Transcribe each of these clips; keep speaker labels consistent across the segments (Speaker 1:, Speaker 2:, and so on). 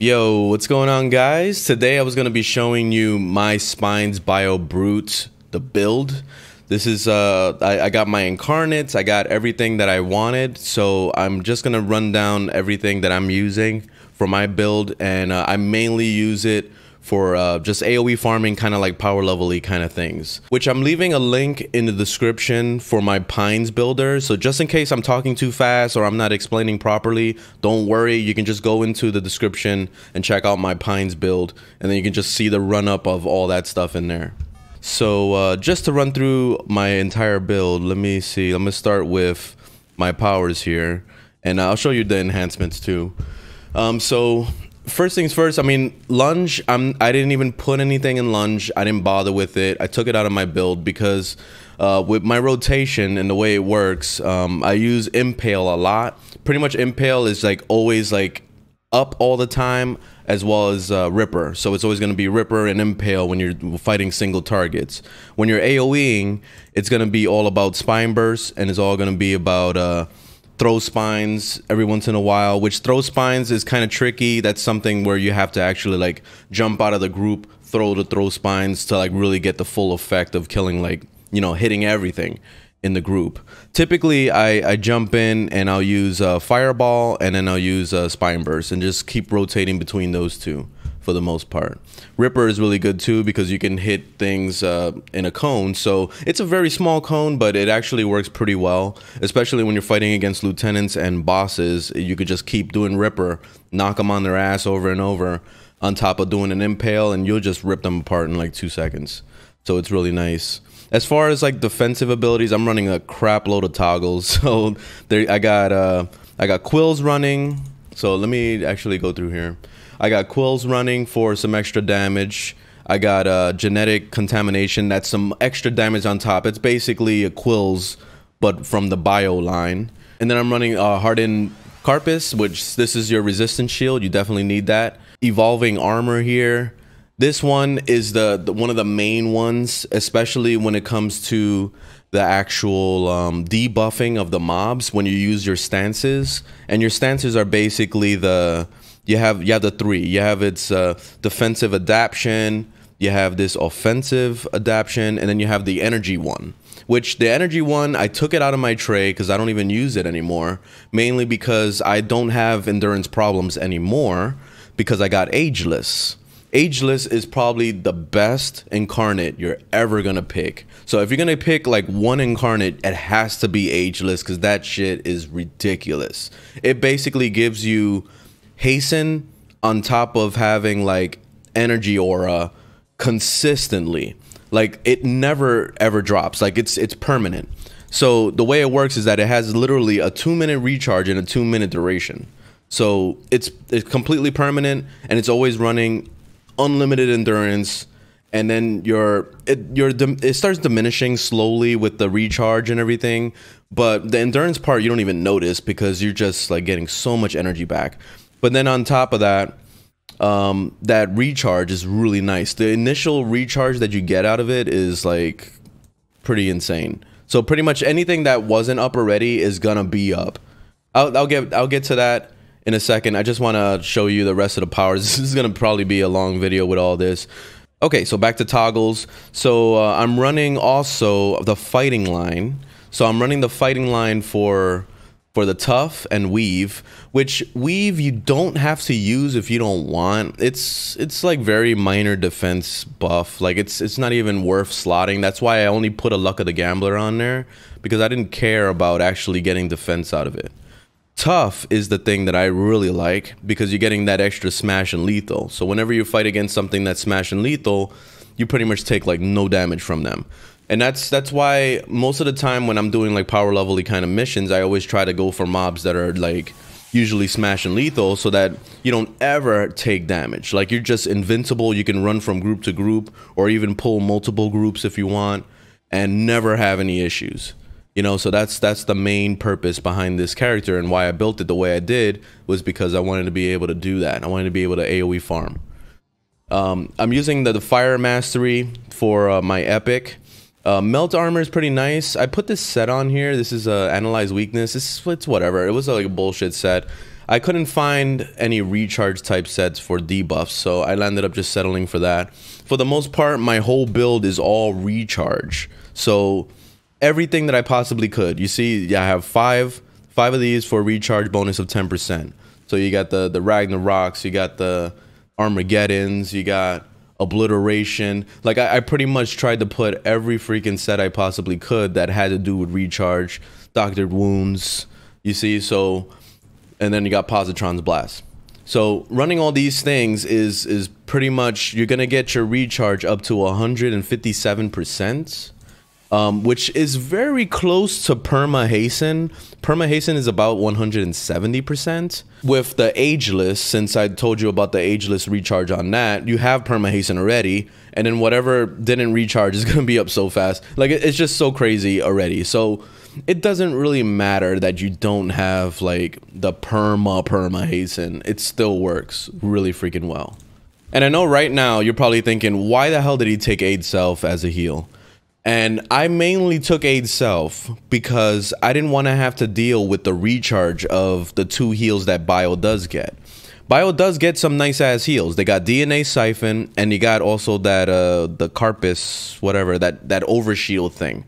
Speaker 1: Yo, what's going on, guys? Today I was going to be showing you my Spines Bio Brute, the build. This is, I got my incarnates, I got everything that I wanted, so I'm just going to run down everything that I'm using for my build, and I mainly use it for just AOE farming, kind of like power level-y kind of things, which I'm leaving a link in the description for my Pines builder. So just in case I'm talking too fast or I'm not explaining properly, don't worry, you can just go into the description and check out my Pines build, and then you can just see the run-up of all that stuff in there. So just to run through my entire build, let me see, I'm gonna start with my powers here, and I'll show you the enhancements too. So first things first, I mean, lunge, I didn't even put anything in lunge. I didn't bother with it. I took it out of my build because with my rotation and the way it works, I use impale a lot. Pretty much impale is like always like up all the time, as well as ripper. So it's always going to be ripper and impale when you're fighting single targets. When you're AoEing, it's going to be all about spine bursts, and it's all going to be about throw spines every once in a while, which throw spines is kind of tricky. That's something where you have to actually like jump out of the group, throw spines to like really get the full effect of killing, like, you know, hitting everything in the group. Typically I jump in and I'll use fireball, and then I'll use spine burst, and just keep rotating between those two for the most part. Ripper is really good too because you can hit things in a cone. So it's a very small cone, but it actually works pretty well, especially when you're fighting against lieutenants and bosses. You could just keep doing Ripper, knock them on their ass over and over, on top of doing an impale, and you'll just rip them apart in like 2 seconds. So it's really nice. As far as like defensive abilities, I'm running a crap load of toggles. So there, I got quills running. So let me actually go through here. I got quills running for some extra damage. I got genetic contamination, that's some extra damage on top. It's basically a quills, but from the bio line. And then I'm running hardened carpus, which this is your resistance shield. You definitely need that. Evolving armor here. This one is the one of the main ones, especially when it comes to the actual debuffing of the mobs when you use your stances. And your stances are basically you have the three. You have its defensive adaptation, you have this offensive adaptation, and then you have the energy one. Which the energy one, I took it out of my tray because I don't even use it anymore. Mainly because I don't have endurance problems anymore because I got ageless. Ageless is probably the best incarnate you're ever gonna pick. So if you're gonna pick like one incarnate, it has to be ageless, because that shit is ridiculous. It basically gives you hasten on top of having like energy aura consistently. Like it never ever drops. Like it's permanent. So the way it works is that it has literally a 2-minute recharge and a 2-minute duration. So it's completely permanent, and it's always running unlimited endurance. And then it starts diminishing slowly with the recharge and everything, but the endurance part you don't even notice because you're just like getting so much energy back. But then on top of that, that recharge is really nice. The initial recharge that you get out of it is like pretty insane. So pretty much anything that wasn't up already is gonna be up. I'll get to that in a second. I just want to show you the rest of the powers. This is gonna probably be a long video with all this. Okay, so back to toggles. So I'm running also the fighting line. So I'm running the fighting line for the tough and weave, which weave you don't have to use if you don't want. It's like very minor defense buff. Like it's not even worth slotting. That's why I only put a Luck of the Gambler on there, because I didn't care about actually getting defense out of it. Tough is the thing that I really like, because you're getting that extra smash and lethal. So whenever you fight against something that's smash and lethal, you pretty much take like no damage from them. And that's why most of the time when I'm doing like power level-y kind of missions, I always try to go for mobs that are like usually smash and lethal, so that you don't ever take damage. Like you're just invincible. You can run from group to group, or even pull multiple groups if you want, and never have any issues. You know, so that's the main purpose behind this character, and why I built it the way I did was because I wanted to be able to do that. I wanted to be able to AOE farm. I'm using the Fire Mastery for my epic. Melt armor is pretty nice. I put this set on here. This is Analyze Weakness. It's whatever. It was like a bullshit set. I couldn't find any recharge type sets for debuffs, so I landed up just settling for that. For the most part, my whole build is all recharge. So everything that I possibly could. You see, yeah, I have five of these for recharge bonus of 10%. So you got the Ragnaroks, you got the Armageddons, you got Obliteration. Like I pretty much tried to put every freaking set I possibly could that had to do with recharge. Doctored Wounds, you see, so, and then you got Positron's Blast. So running all these things is pretty much, you're gonna get your recharge up to 157%. Which is very close to Perma Hasten. Perma Hasten is about 170%. With the Ageless, since I told you about the Ageless recharge on that, you have Perma Hasten already, and then whatever didn't recharge is gonna be up so fast. Like, it's just so crazy already. So it doesn't really matter that you don't have like the Perma Hasten. It still works really freaking well. And I know right now you're probably thinking, why the hell did he take Aid Self as a heal? And I mainly took Aid Self because I didn't want to have to deal with the recharge of the 2 heals that Bio does get. Bio does get some nice ass heals. They got DNA Siphon, and you got also that the Carpus, whatever, that overshield thing.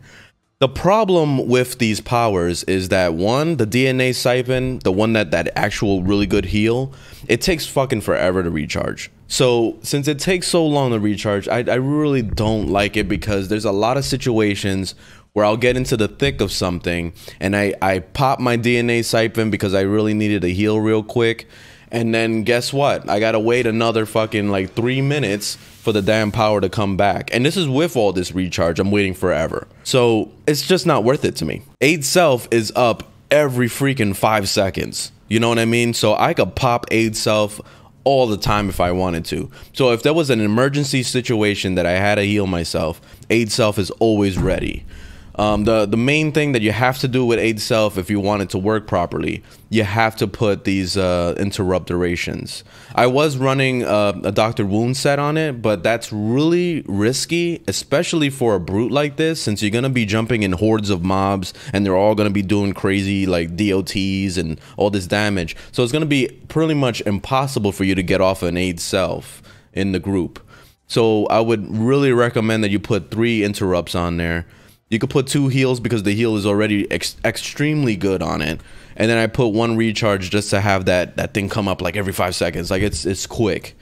Speaker 1: The problem with these powers is that, one, the DNA Siphon, the one that actual really good heal, it takes fucking forever to recharge. So since it takes so long to recharge, I really don't like it, because there's a lot of situations where I'll get into the thick of something and I pop my DNA Siphon because I really needed a heal real quick, and then guess what? I gotta wait another fucking like 3 minutes for the damn power to come back. And this is with all this recharge, I'm waiting forever. So it's just not worth it to me. Aid Self is up every freaking 5 seconds. You know what I mean? So I could pop Aid Self all the time if I wanted to. So if there was an emergency situation that I had to heal myself, Aid Self is always ready. The main thing that you have to do with Aid Self, if you want it to work properly, you have to put these interrupt durations. I was running a Dr. Wound set on it, but that's really risky, especially for a brute like this, since you're gonna be jumping in hordes of mobs and they're all gonna be doing crazy like DOTs and all this damage. So it's gonna be pretty much impossible for you to get off an Aid Self in the group. So I would really recommend that you put 3 interrupts on there. You could put 2 heals because the heal is already extremely good on it. And then I put 1 recharge just to have that thing come up like every 5 seconds. Like it's quick,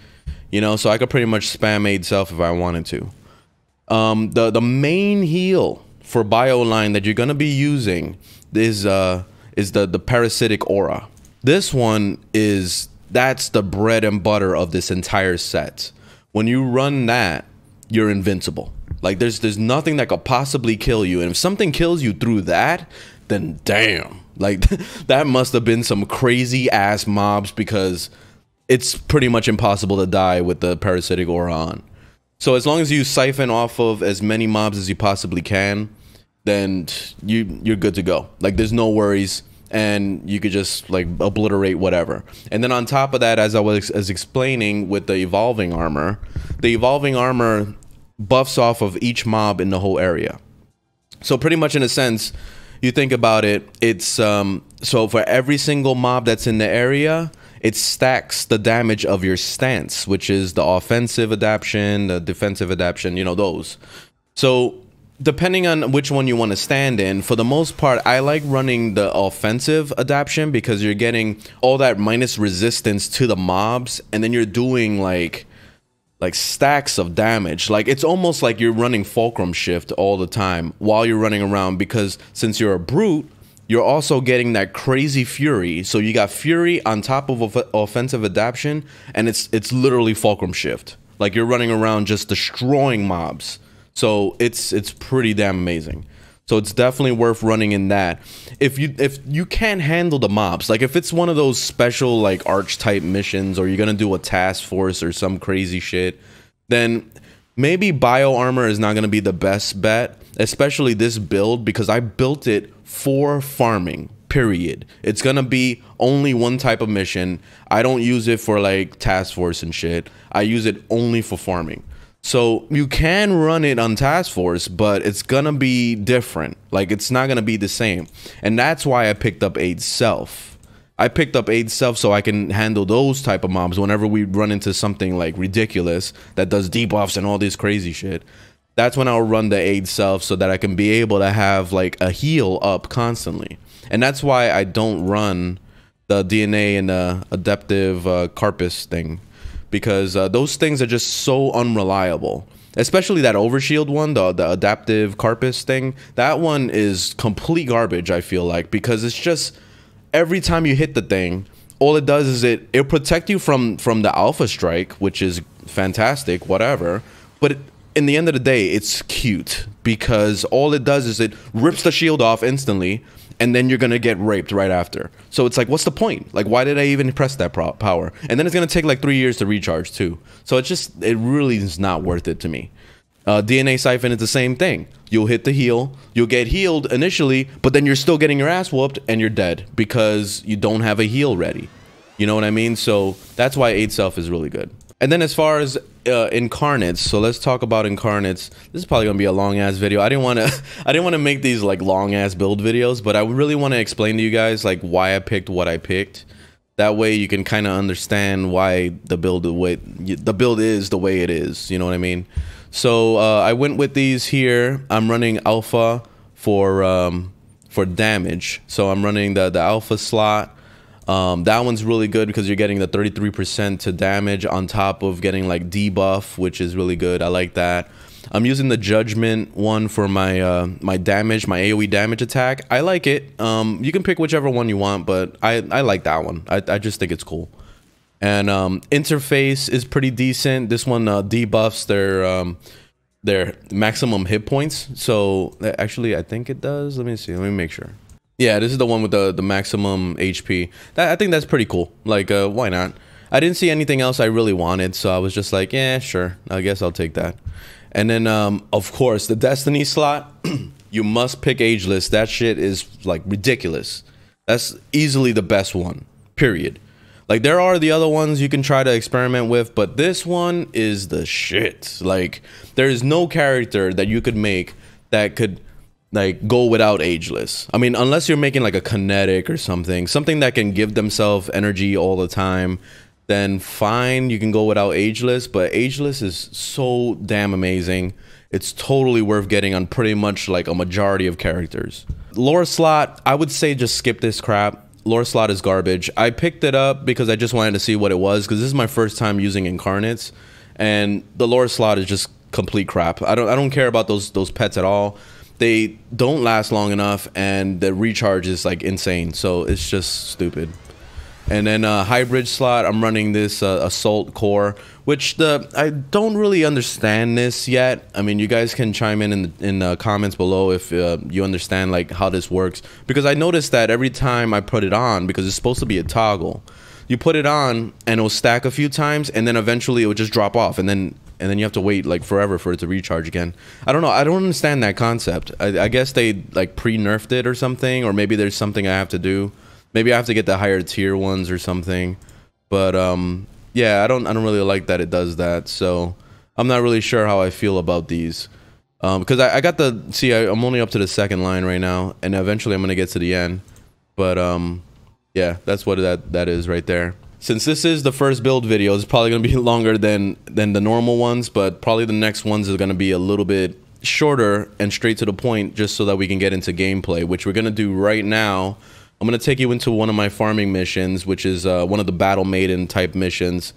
Speaker 1: you know, so I could pretty much spam Aid Self if I wanted to. The main heal for Bio line that you're gonna be using is the Parasitic Aura. This one that's the bread and butter of this entire set. When you run that, you're invincible. Like there's nothing that could possibly kill you, and if something kills you through that, then damn, like that must have been some crazy ass mobs, because it's pretty much impossible to die with the Parasitic Aura on. So as long as you siphon off of as many mobs as you possibly can, then you're good to go. Like there's no worries, and you could just like obliterate whatever. And then on top of that, as I was explaining with the Evolving Armor, the Evolving Armor buffs off of each mob in the whole area. So pretty much in a sense, you think about it, it's so for every single mob that's in the area, it stacks the damage of your stance, which is the offensive adaptation, the defensive adaptation, you know, those. So depending on which one you want to stand in, for the most part, I like running the offensive adaptation because you're getting all that minus resistance to the mobs, and then you're doing like stacks of damage. Like it's almost like you're running Fulcrum Shift all the time while you're running around, because since you're a brute, you're also getting that crazy fury. So you got fury on top of offensive adaptation, and it's literally Fulcrum Shift. Like you're running around just destroying mobs. So it's pretty damn amazing. So it's definitely worth running in that. If you can't handle the mobs, like if it's one of those special like arch type missions, or you're gonna do a task force or some crazy shit, then maybe Bio Armor is not gonna be the best bet, especially this build, because I built it for farming, period. It's gonna be only one type of mission. I don't use it for like task force and shit. I use it only for farming. So you can run it on task force, but it's gonna be different. Like it's not gonna be the same. And that's why I picked up Aid Self. I picked up Aid Self so I can handle those type of mobs whenever we run into something like ridiculous that does debuffs and all this crazy shit. That's when I'll run the Aid Self so that I can be able to have like a heal up constantly. And that's why I don't run the DNA and the Adaptive Carpus thing, because those things are just so unreliable. Especially that Overshield one, the Adaptive Carpus thing. That one is complete garbage, I feel like, because it's just every time you hit the thing, all it does is it'll protect you from the Alpha Strike, which is fantastic, whatever. But in the end of the day, it's cute because all it does is it rips the shield off instantly, and then you're gonna get raped right after. So it's like, what's the point? Like, why did I even press that power? And then it's gonna take like 3 years to recharge too. So it really is not worth it to me. DNA Siphon is the same thing. You'll hit the heal, you'll get healed initially, but then you're still getting your ass whooped and you're dead because you don't have a heal ready. You know what I mean? So that's why Aid Self is really good. And then as far as incarnates, so let's talk about incarnates. This is probably gonna be a long ass video. I didn't want to make these like long ass build videos, but I really want to explain to you guys like why I picked what I picked. That way you can kind of understand why the build is the way it is. You know what I mean? So I went with these here. I'm running alpha for damage. So I'm running the alpha slot. That one's really good because you're getting the 33% to damage on top of getting like debuff, which is really good. I like that. I'm using the judgment one for my my damage, my AOE damage attack. I like it. You can pick whichever one you want, but I like that one. I just think it's cool. And interface is pretty decent. This one debuffs their maximum hit points. So actually, I think it does. Let me see. Let me make sure. Yeah, this is the one with the maximum HP. I think that's pretty cool. Like, why not? I didn't see anything else I really wanted, so I was just like, yeah, sure. I guess I'll take that. And then, of course, the Destiny slot. You must pick Ageless. That shit is like ridiculous. That's easily the best one. Period. Like, there are the other ones you can try to experiment with, but this one is the shit. Like, there is no character that you could make that could like go without Ageless. I mean, unless you're making like a kinetic or something that can give themselves energy all the time, then fine, you can go without Ageless. But Ageless is so damn amazing. It's totally worth getting on pretty much like a majority of characters. Lore slot, I would say just skip this crap. Lore slot is garbage. I picked it up because I just wanted to see what it was, because this is my first time using incarnates, and the lore slot is just complete crap. I don't care about those pets at all. They don't last long enough, and the recharge is like insane, so it's just stupid. And then hybrid slot, I'm running this assault core, which I don't really understand this yet. I mean, you guys can chime in the comments below if you understand like how this works, because I noticed that every time I put it on, because it's supposed to be a toggle, you put it on and it'll stack a few times, and then eventually it will just drop off, and then you have to wait like forever for it to recharge again. I don't know. I don't understand that concept. I guess they like pre-nerfed it or something, or maybe there's something I have to do. Maybe I have to get the higher tier ones or something. But yeah, I don't really like that it does that. So I'm not really sure how I feel about these. Because I got I'm only up to the second line right now, and eventually I'm gonna get to the end. But yeah, that's what that is right there. Since this is the first build video, it's probably going to be longer than the normal ones, but probably the next ones are going to be a little bit shorter and straight to the point, just so that we can get into gameplay, which we're going to do right now. I'm going to take you into one of my farming missions, which is one of the Battle Maiden type missions.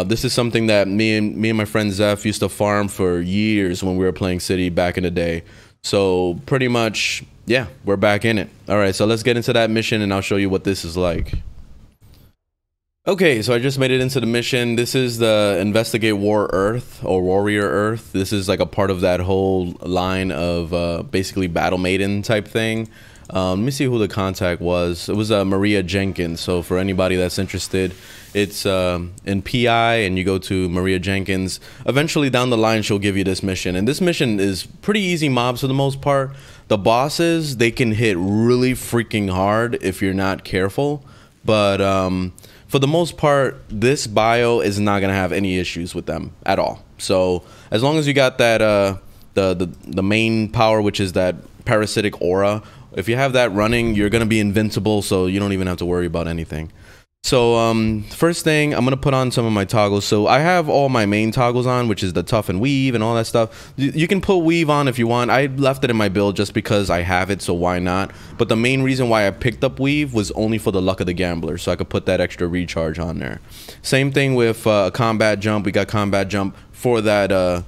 Speaker 1: This is something that me and my friend Zeph used to farm for years when we were playing City back in the day. So pretty much, yeah, we're back in it. All right, so let's get into that mission, and I'll show you what this is like. Okay, so I just made it into the mission. This is the Investigate War Earth, or Warrior Earth. This is like a part of that whole line of basically Battle Maiden type thing. Let me see who the contact was. It was Maria Jenkins. So for anybody that's interested, it's in PI, and you go to Maria Jenkins. Eventually down the line, she'll give you this mission. And this mission is pretty easy mobs for the most part. The bosses, they can hit really freaking hard if you're not careful. But for the most part, this bio is not gonna have any issues with them at all. So as long as you got that the main power, which is that Parasitic Aura, If you have that running, you're gonna be invincible, so you don't even have to worry about anything. So first thing, I'm gonna put on some of my toggles. So I have all my main toggles on, which is the tough and weave and all that stuff. You can put weave on if you want. I left it in my build just because I have it, so why not? But the main reason why I picked up weave was only for the luck of the gambler, so I could put that extra recharge on there. Same thing with combat jump. We got combat jump for that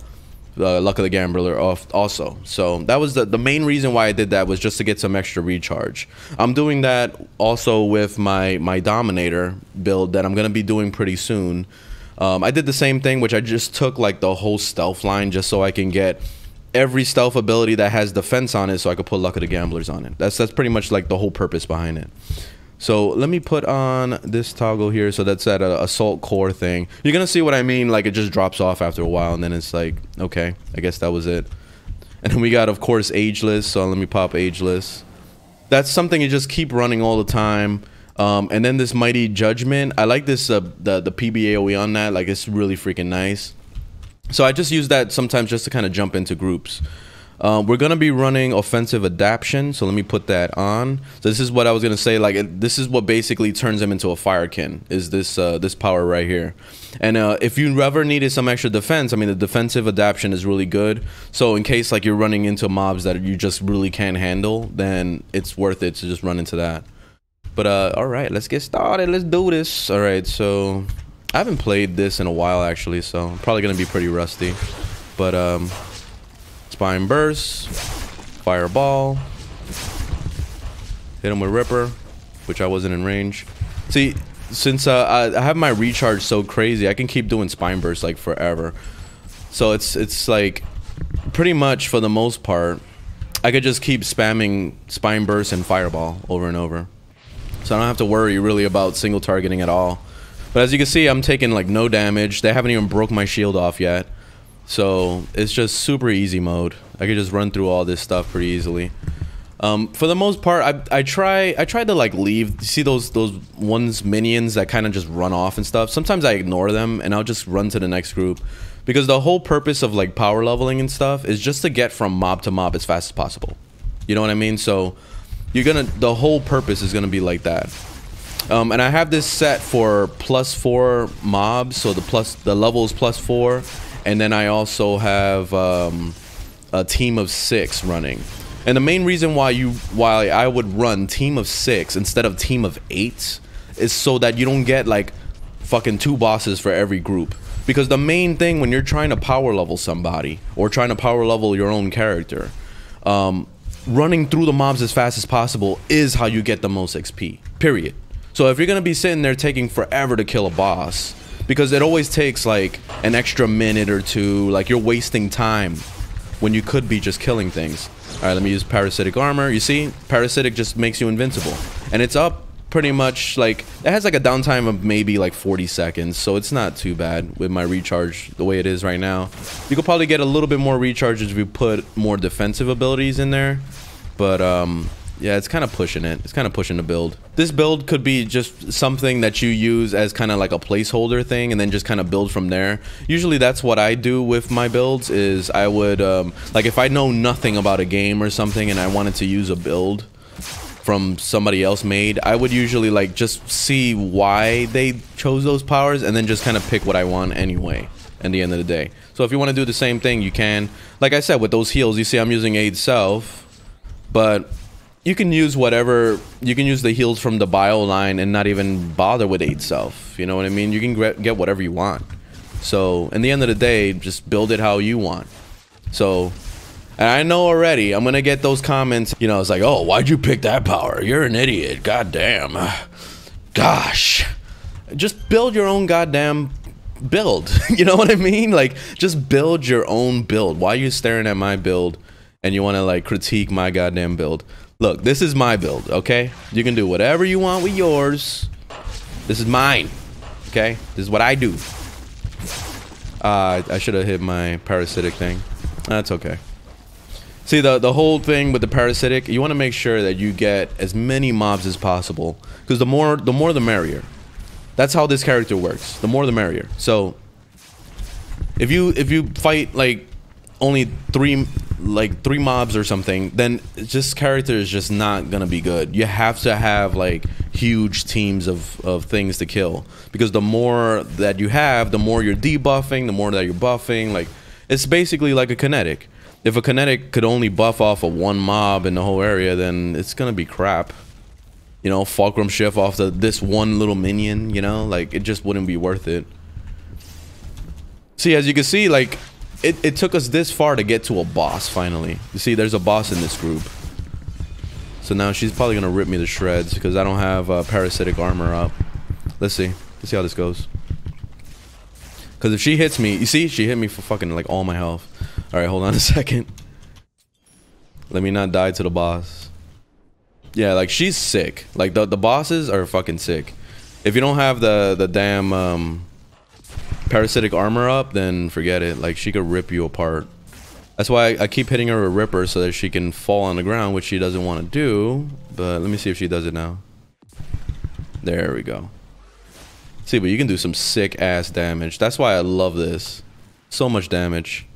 Speaker 1: luck of the gambler also. So that was the main reason why I did that, was just to get some extra recharge. I'm doing that also with my dominator build that I'm gonna be doing pretty soon. I did the same thing, which I just took like the whole stealth line just so I can get every stealth ability that has defense on it, so I could put luck of the gamblers on it. That's pretty much like the whole purpose behind it. So let me put on this toggle here. So that's that assault core thing. You're gonna see what I mean. Like, it just drops off after a while, and then it's like, okay, I guess that was it. And then we got, of course, ageless. So let me pop ageless. That's something you just keep running all the time. And then this mighty judgment. I like this the PB AOE on that. Like, it's really freaking nice. So I just use that sometimes just to kind of jump into groups. We're gonna be running offensive adaptation, so let me put that on. So this is what I was gonna say, like, this is what basically turns him into a firekin, is this this power right here. And if you ever needed some extra defense, I mean, the defensive adaptation is really good. So in case like you're running into mobs that you just really can't handle, then it's worth it to just run into that. But all right, let's get started. Let's do this. All right, so I haven't played this in a while actually, so I'm probably gonna be pretty rusty. But Spine burst, fireball, hit him with Ripper, which I wasn't in range. See, since I have my recharge so crazy, I can keep doing spine burst like forever. So it's like pretty much for the most part, I could just keep spamming spine burst and fireball over and over. So I don't have to worry really about single targeting at all. But as you can see, I'm taking like no damage. They haven't even broke my shield off yet. So it's just super easy mode. I could just run through all this stuff pretty easily. For the most part, I try to like leave. See those ones minions that kind of just run off and stuff. Sometimes I ignore them and I'll just run to the next group, because the whole purpose of like power leveling and stuff is just to get from mob to mob as fast as possible. You know what I mean? So the whole purpose is gonna be like that. And I have this set for +4 mobs, so the level is +4. And then I also have a team of 6 running. And the main reason why I would run team of 6 instead of team of 8 is so that you don't get like fucking 2 bosses for every group. Because the main thing when you're trying to power level somebody or trying to power level your own character, running through the mobs as fast as possible is how you get the most XP, period. So if you're gonna be sitting there taking forever to kill a boss, because it always takes like an extra minute or two, like you're wasting time when you could be just killing things. All right, let me use Parasitic Armor. You see, Parasitic just makes you invincible. And it's up pretty much like, it has like a downtime of maybe like 40 seconds. So it's not too bad with my recharge the way it is right now. You could probably get a little bit more recharge if you put more defensive abilities in there. But yeah, it's kind of pushing it. It's kind of pushing the build. This build could be just something that you use as kind of like a placeholder thing and then just kind of build from there. Usually that's what I do with my builds, is I would, like if I know nothing about a game or something and I wanted to use a build from somebody else made, I would usually like just see why they chose those powers and then just kind of pick what I want anyway at the end of the day. So if you want to do the same thing, you can. Like I said, with those heals, you see I'm using Aid Self, but you can use whatever, you can use the heals from the bio line and not even bother with Aid Self. You know what I mean? You can get whatever you want. So, in the end of the day, just build it how you want. So, and I know already, I'm gonna get those comments, you know, it's like, oh, why'd you pick that power? You're an idiot. God damn. Gosh. Just build your own goddamn build. You know what I mean? Like, just build your own build. Why are you staring at my build and you wanna like critique my goddamn build? Look, this is my build, okay? You can do whatever you want with yours. This is mine, okay? This is what I do. I should have hit my parasitic thing. That's okay. See, the whole thing with the parasitic, you want to make sure that you get as many mobs as possible, because the more the merrier. That's how this character works. The more the merrier. So if you fight like only 3 like 3 mobs or something, then this character is just not gonna be good. You have to have like huge teams of things to kill, because the more that you have, the more you're debuffing, the more that you're buffing. Like, it's basically like a kinetic. If a kinetic could only buff off of 1 mob in the whole area, then it's gonna be crap. You know, Fulcrum Shift off this one little minion, you know, like, it just wouldn't be worth it. See, as you can see, like, it took us this far to get to a boss, finally. You see, there's a boss in this group. So now she's probably gonna rip me to shreds, because I don't have Parasitic Armor up. Let's see how this goes. Because if she hits me, you see, she hit me for fucking, like, all my health. Alright, hold on a second. Let me not die to the boss. Yeah, like, she's sick. Like, the bosses are fucking sick. If you don't have the damn Parasitic Armor up, then forget it. Like, she could rip you apart. That's why I keep hitting her with Ripper, so that she can fall on the ground, which she doesn't want to do. But let me see if she does it now. There we go. See, but you can do some sick ass damage. That's why I love this. So much damage.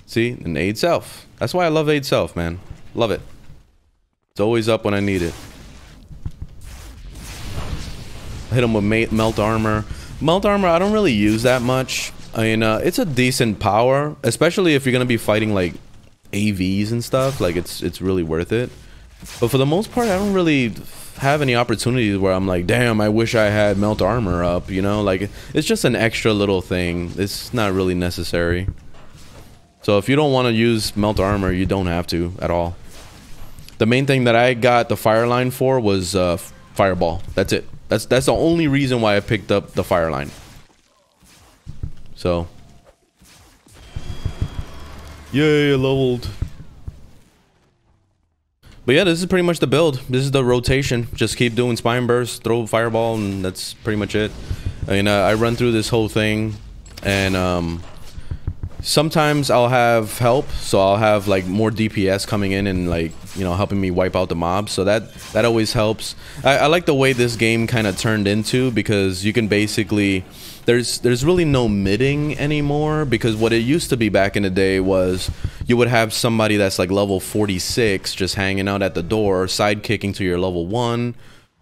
Speaker 1: See, and aid self. That's why I love aid self, man. Love it. It's always up when I need it. Hit him with melt armor. Melt armor, I don't really use that much. I mean, it's a decent power, especially if you're gonna be fighting like AVs and stuff. Like, it's really worth it. But for the most part, I don't really have any opportunities where I'm like, damn, I wish I had melt armor up. You know, like, it's just an extra little thing. It's not really necessary. So if you don't want to use melt armor, you don't have to at all. The main thing that I got the fire line for was fireball. That's it. That's the only reason why I picked up the fire line. So, yay, leveled. But yeah, this is pretty much the build. This is the rotation. Just keep doing spine burst, throw fireball, and that's pretty much it. I mean, I run through this whole thing, and sometimes I'll have help, so I'll have like more DPS coming in and, like, you know, helping me wipe out the mobs. So that always helps. I like the way this game kind of turned into, because you can basically, there's really no midding anymore, because what it used to be back in the day was you would have somebody that's like level 46 just hanging out at the door, sidekicking to your level 1,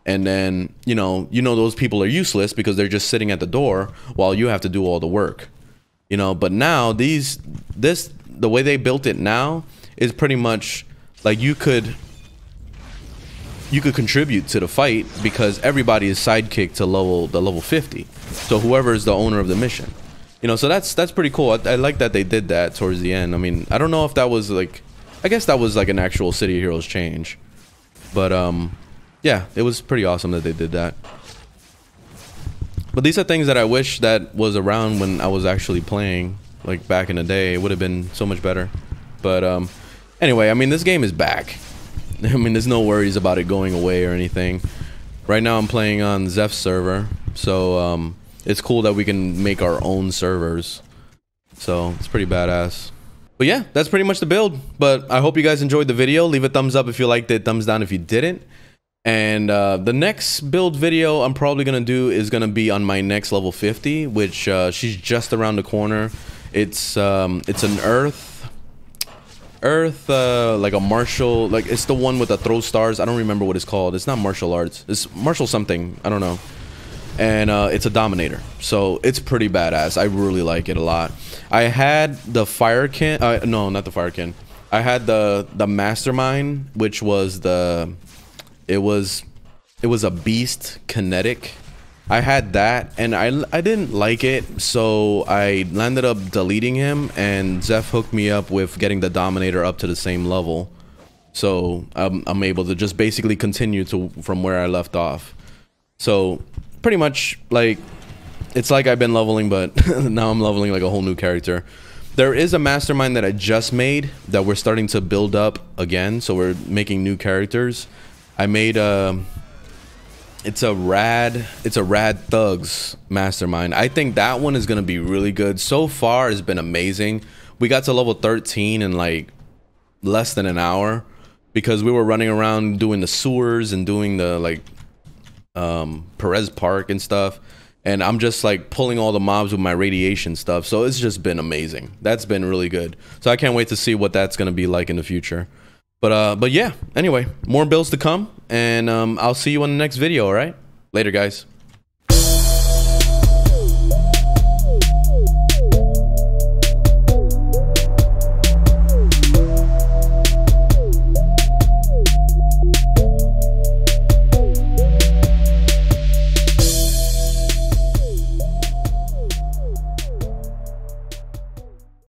Speaker 1: and then you know those people are useless because they're just sitting at the door while you have to do all the work. You know, but now the way they built it now is pretty much like you could contribute to the fight, because everybody is sidekicked to level 50. So whoever is the owner of the mission, you know, so that's pretty cool. I like that they did that towards the end. I mean, I don't know if that was like, I guess that was like an actual City of Heroes change, but yeah, it was pretty awesome that they did that. But these are things that I wish that was around when I was actually playing, like back in the day. It would have been so much better. But anyway, I mean, this game is back. I mean, there's no worries about it going away or anything. Right now I'm playing on Zeph's server, so it's cool that we can make our own servers. So it's pretty badass. But yeah, that's pretty much the build. But I hope you guys enjoyed the video. Leave a thumbs up if you liked it, thumbs down if you didn't. And the next build video I'm probably gonna do is gonna be on my next level 50, which she's just around the corner. It's an earth like a martial, like it's the one with the throw stars. I don't remember what it's called. It's not martial arts, it's martial something, I don't know. And it's a dominator, so it's pretty badass. I really like it a lot. I had the firekin, no, not the firekin. I had the mastermind, which was it was a beast kinetic. I had that and I didn't like it, so I landed up deleting him, and Zeph hooked me up with getting the Dominator up to the same level. So I'm able to just basically continue from where I left off. So pretty much like, it's like I've been leveling, but now I'm leveling like a whole new character. There is a mastermind that I just made that we're starting to build up again, so we're making new characters. I made it's a rad thugs mastermind. I think that one is gonna be really good. So far it's been amazing. We got to level 13 in like less than an hour, because we were running around doing the sewers and doing the like Perez Park and stuff, and I'm just like pulling all the mobs with my radiation stuff. So it's just been amazing. That's been really good. So I can't wait to see what that's gonna be like in the future. But yeah, anyway, more builds to come, and I'll see you in the next video, all right? Later, guys.